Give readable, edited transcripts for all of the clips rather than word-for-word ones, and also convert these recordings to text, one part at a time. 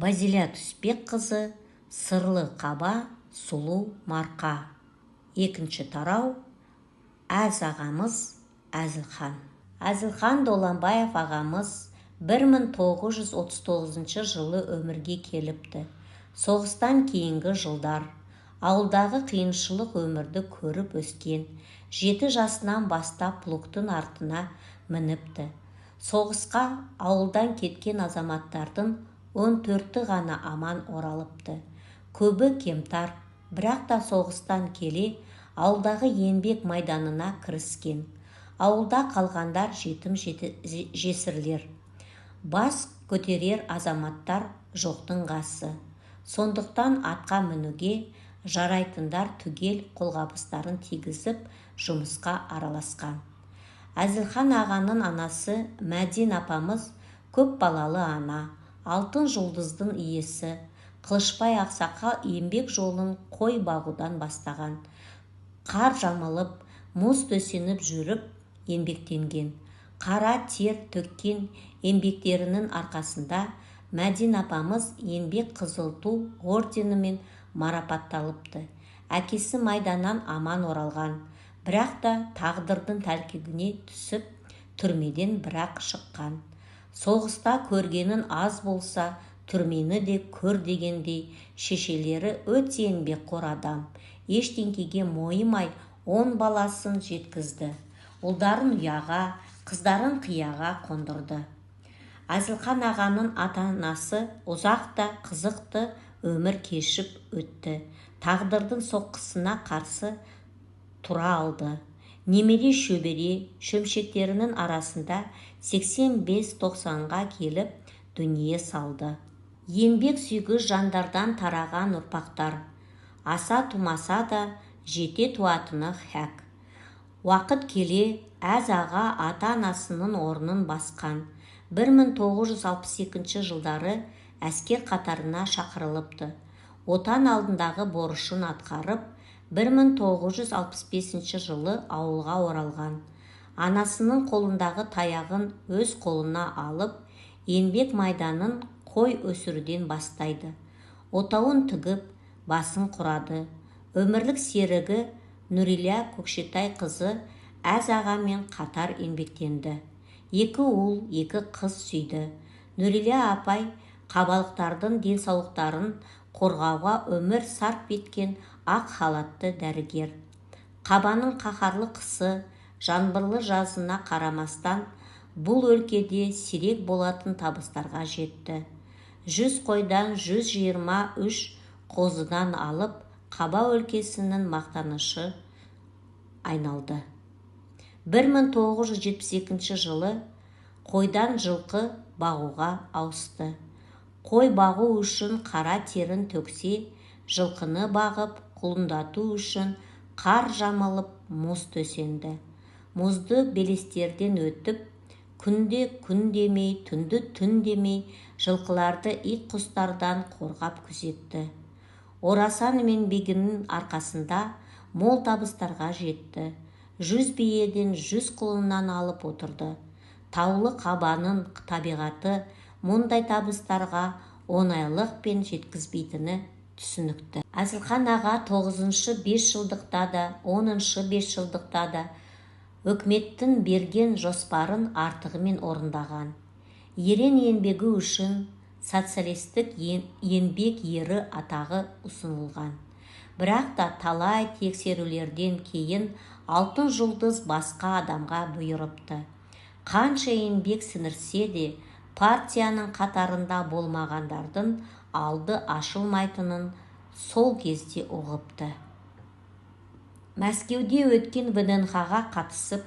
Базиля Түспекқызы, Сырлы қаба, сұлу марқа. Екінші тарау. Әз ағамыз Әзілхан. Әзілхан Доланбаев ағамыз 1939 жылы өмірге келіпті. Соғыстан кейінгі жылдар ауылдағы қиыншылық өмірді көріп өскен. 7 жасынан бастап плугтың артына мініпті. Соғысқа ауылдан кеткен азаматтардың 14-ті ғана аман оралыпты. Көбі кемтар, бірақ та соғыстан келе ауылдағы еңбек майданына кіріскен. Ауылда қалғандар жетім жесірлер. Бас көтерер азаматтар жоқтың қасы. Сондықтан атқа мінуге жарайтындар түгел қолғабыстарын тигізіп жұмысқа араласқан. Әзілхан ағаның анасы Мәдин апамыз көп балалы ана, алтын жұлдыздың иесі. Қылышбай ақсақал еңбек жолын қой бағудан бастаған. Қар жамылып, мұз төсеніп жүріп еңбектенген. Қара тер төккен еңбектерінің арқасында Мәдин апамыз еңбек қызыл ту орденімен марапатталыпты. Әкесі майданнан аман оралған, бірақ та тағдырдың тәлкегіне түсіп, түрмеден бірақ шыққан. Соғыста көргенін аз болса, түрмені де көр дегендей, шешелері өте еңбекқор адам. Ештеңкеге мойымай 10 баласын жеткізді. Ұлдарын ұяға, қыздарын қияға қондырды. Әзілхан ағаның ата-анасы ұзақта қызықты өмір кешіп өтті. Тағдырдың соққысына қарсы тұра алды. Немере шөбере шөмшектерінің арасында 85-90-ға келіп дүние салды. Еңбек сүйгіш жандардан тараған ұрпақтар. Аса тумаса да жете туатыны хәк. Уақыт келе Әз аға ата-анасының орнын басқан. 1962 жылдары әскер қатарына шақырылыпты. Отан алдындағы борышын атқарып, 1965 жылы ауылға оралған. Анасының қолындағы таяғын өз қолына алып, еңбек майданын қой өсіруден бастайды. Отауын тігіп, басын құрады. Өмірлік серігі Нүрила Көкшетай қызы Әз ағамен қатар еңбектенді. 2 ұл, 2 қыз сүйді. Нүрила апай қабалықтардың денсаулықтарын қорғауға өмір сарп еткен ақ халатты дәрігер. Қабаның қаһарлы қысы, жаңбырлы жазына қарамастан, бұл өлкеде сирек болатын табыстарға жетті. 100 қойдан 123 қозыдан алып, Қаба өлкесінің мақтанышы айналды. 1972 жылы қойдан жылқы бағуға ауысты. Қой бағу үшін қара терін төксе, жылқыны бағып, құлындату үшін қар жамылып, мұз төсенді. Мұзды белестерден өтіп, күнде күн демей, түнді түн демей, жылқыларды ит құстардан қорғап күзетті. Орасан мен бегінің арқасында мол табыстарға жетті. 100 биеден 100 құлыннан алып отырды. Таулы Қабаның табиғаты мұндай табыстарға оңайлықпен жеткізбейтіні түсінікті. Әзілхан аға 9-шы 5 жылдықта да, 10-шы 5 жылдықта да өкіметтің берген жоспарын артығымен орындаған. Ерен еңбегі үшін социалистік еңбек ері атағы ұсынылған. Бірақ та талай тексерулерден кейін алтын жұлдыз басқа адамға бұйырыпты. Қанша еңбек сіңірсе де, партияның қатарында болмағандардың алды ашылмайтынын сол кезде ұғыпты. Мәскеуде өткен ВДНХ-ға қатысып,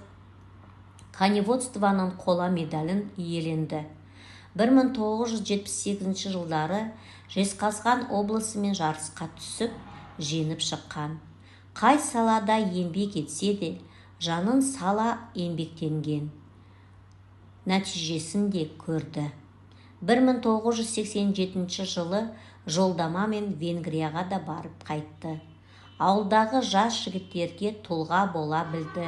коневодствоның қола медалін иеленді. 1978 жылдары Жезқазған облысымен жарысқа түсіп, жеңіп шыққан. Қай салада еңбек етсе де, жанын сала еңбектенген. Нәтижесін де көрді. 1987 жылы жолдамамен Венгрияға да барып қайтты. Ауылдағы жас жігіттерге тұлға бола білді.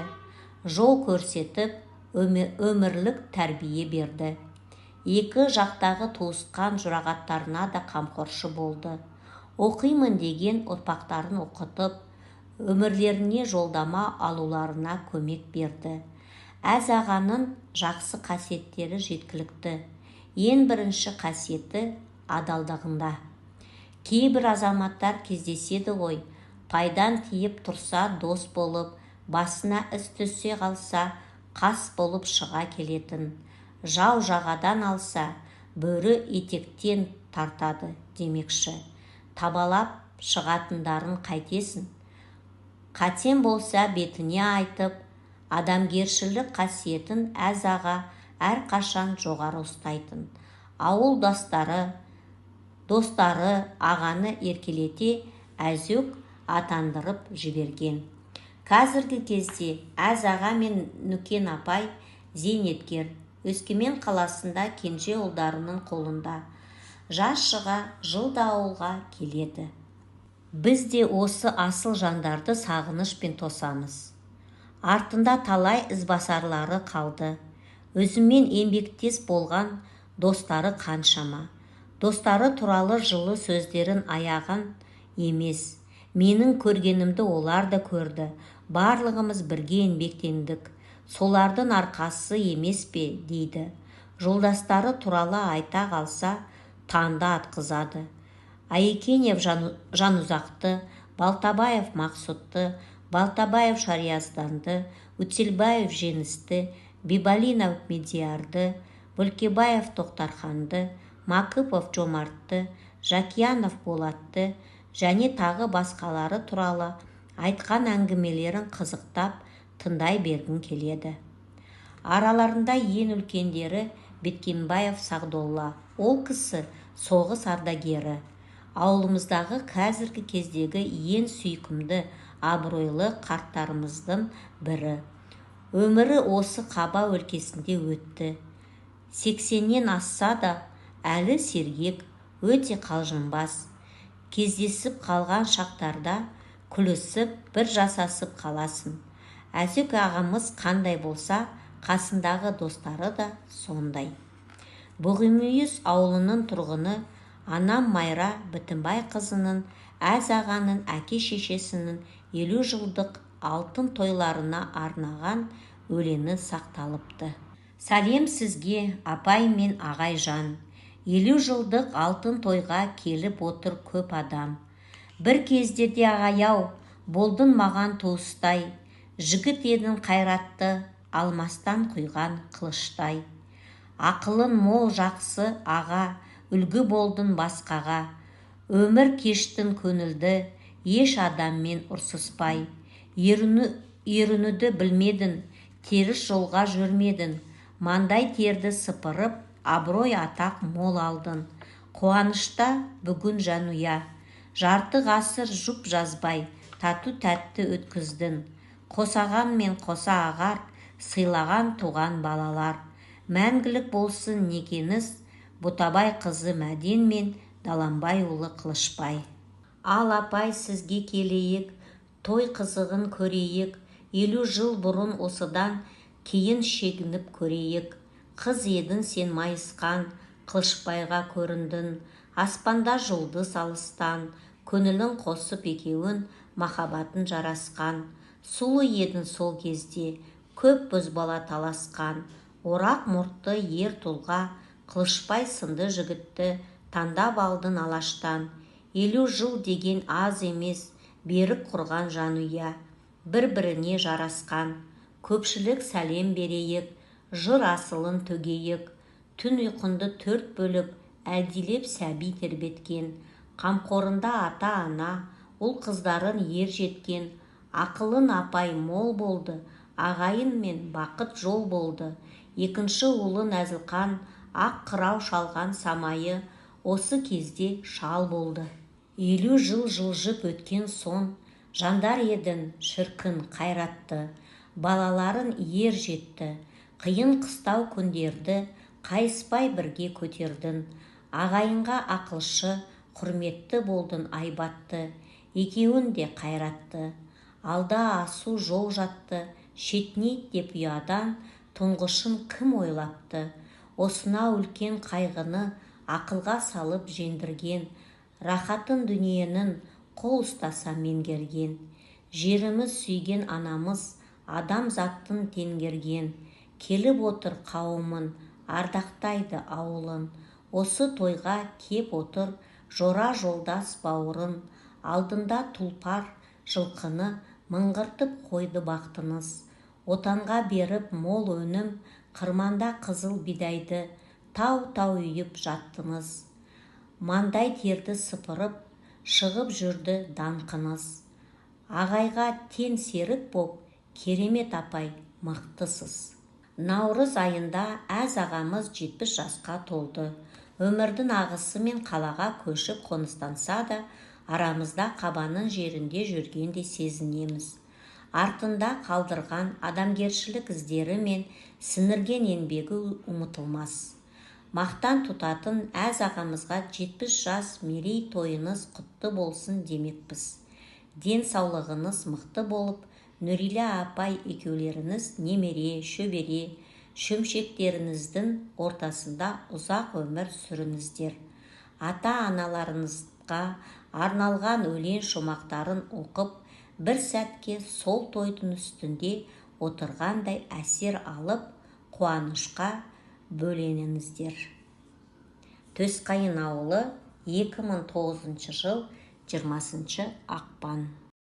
Жол көрсетіп, өмірлік тәрбие берді. Екі жақтағы туысқан жұрағаттарына да қамқоршы болды. Оқимын деген ұрпақтарын оқытып, өмірлеріне жолдама алуларына көмек берді. Әз ағаның жақсы қасиеттері жеткілікті. Ең бірінші қасиеті адалдығында. Кейбір азаматтар кездеседі ғой, пайдан тиіп тұрса дос болып, басына іс түссе қалса қас болып шыға келетін. Жау жағадан алса, бөрі етектен тартады демекші. Табалап шығатындарын қайтесін? Қатен болса бетіне айтып, адамгершілік қасиетін әз аға әрқашан жоғары ұстайтын. Ауыл достары ағаны еркелете әзөк атандырып жіберген. Қазіргі кезде әз аға мен Нүкен апай зейнеткер, Өскемен қаласында кенже ұлдарының қолында. Жас шыға жылда ауылға келеді. Біз де осы асыл жандарды сағынышпен тосамыз. Артында талай ізбасарлары қалды. Өзімен еңбектес болған достары қаншама. Достары туралы жылы сөздерін аяған емес. Менің көргенімді олар да көрді. Барлығымыз бірге еңбектендік. Солардың арқасы емес пе, дейді. Жолдастары туралы айта қалса, таңды атқызады. Айекенев Жанұзақты, Балтабаев Мақсұтты, Балтабаев Шариязданды, Утельбаев Женісті, Бибалинов Медиярды, Бөлкебаев Тоқтарханды, Макыпов Жомартты, Жакиянов Болатты және тағы басқалары туралы айтқан әңгімелерін қызықтап тыңдай бергім келеді. Араларында ең үлкендері Беткенбаев Сағдолла. Ол кісі соғыс ардагері. Ауылымыздағы қазіргі кездегі ең сүйкімді, абыройлы қарттарымыздың бірі. Өмірі осы Қаба өлкесінде өтті. 80-нен асса да әлі сергек, өте қалжыңбас. Кездесіп қалған шақтарда күлісіп бір жасасып қаласын. Әзік ағамыз қандай болса, қасындағы достары да сондай. Бұғымүйіз ауылының тұрғыны анам Майра Бітімбай қызының әз ағаның әке-шешесінің 50 жылдық алтын тойларына арнаған өлеңі сақталыпты. Сәлем сізге, апай мен ағай жан. 50 жылдық алтын тойға келіп отыр көп адам. Бір кездерде ағай-ау, болдың маған туыстай. Жігіт едің қайратты, алмастан құйған қылыштай. Ақылын мол жақсы аға, үлгі болдың басқаға. Өмір кештің көңілді, еш адаммен ұрсыспай. Ерінуді білмедің, теріс жолға жүрмедің. Маңдай терді сыпырып, абырой атақ мол алдың. Қуанышта бүгін жанұя. Жарты ғасыр жұп жазбай, тату-тәтті өткіздің. Қосаған мен қоса ағар, сыйлаған туған балалар. Мәңгілік болсын некеңіз, Бұтабай қызы Мәден мен Даламбай ұлы Қылышбай. Ал апай, сізге келейік, той қызығын көрейік. 50 жыл бұрын осыдан кейін шегініп көрейік. Қыз едің сен майысқан, Қылышбайға көріндің. Аспанда жұлдыз алыстан, көңілін қосып екеуін, махаббатын жарасқан. Сұлу едің сол кезде, көп бозбала таласқан. Орақ мұртты ер тұлға, Қылышбай сынды жігітті таңдап алдың алаштан. 50 жыл деген аз емес, берік құрған жанұя, бір-біріне жарасқан. Көпшілік сәлем берейік, жыр асылын төгейік. Түн ұйқынды 4 бөліп, әлдилеп сәби тербеткен. Қамқорында ата-ана, ұл қыздарын ер жеткен. Ақылын апай мол болды, ағайын мен бақыт жол болды. Екінші ұлын Әзілқан, ақ қырау шалған самайы, осы кезде шал болды. 50 жыл жылжып өткен сон, жандар едің шіркін қайратты. Балаларын ер жетті, қиын қыстау күндерді қайыспай бірге көтердің. Ағайынға ақылшы, құрметті болдың айбатты, екеуін де қайратты. Алда асу жол жатты, шетінейік деп ұядан, тұңғышын кім ойлапты? осынау үлкен қайғыны ақылға салып жеңдірген, рахатын дүниенің қол ұстаса меңгерген. Жеріміз сүйген анамыз адамзаттың теңгерген, келіп отыр қауымын, ардақтайды ауылын. Осы тойға кеп отыр жора жолдас бауырын, алдында тұлпар жылқыны мыңғыртып қойды бақтыңыз. Отанға беріп мол өнім, қырманда қызыл бидайды тау-тау үйіп жаттыңыз. Маңдай терді сыпырып шығып жүрді даңқыңыз. Ағайға тен серік боп, керемет апай, мықтысыз. Наурыз айында әз ағамыз 70 жасқа толды. Өмірдің ағысымен қалаға көшіп қоныстанса да, арамызда қабаның жерінде жүргенде сезінеміз. Артында қалдырған адамгершілік іздері мен сіңірген еңбегі ұмытылмас. Мақтан тұтатын әз ағамызға 70 жас мерей тойыңыз құтты болсын демекпіз. Денсаулығыңыз мықты болып, Нүрила апай екеулеріңіз немере, шөбере, шөмшектеріңіздің ортасында ұзақ өмір сүріңіздер. Ата-аналарыңызға арналған өлең шумақтарын оқып, бір сәтке сол тойдың үстінде отырғандай әсер алып, қуанышқа бөленіңіздер. Төсқайын ауылы, 2009 жыл 20 ақпан.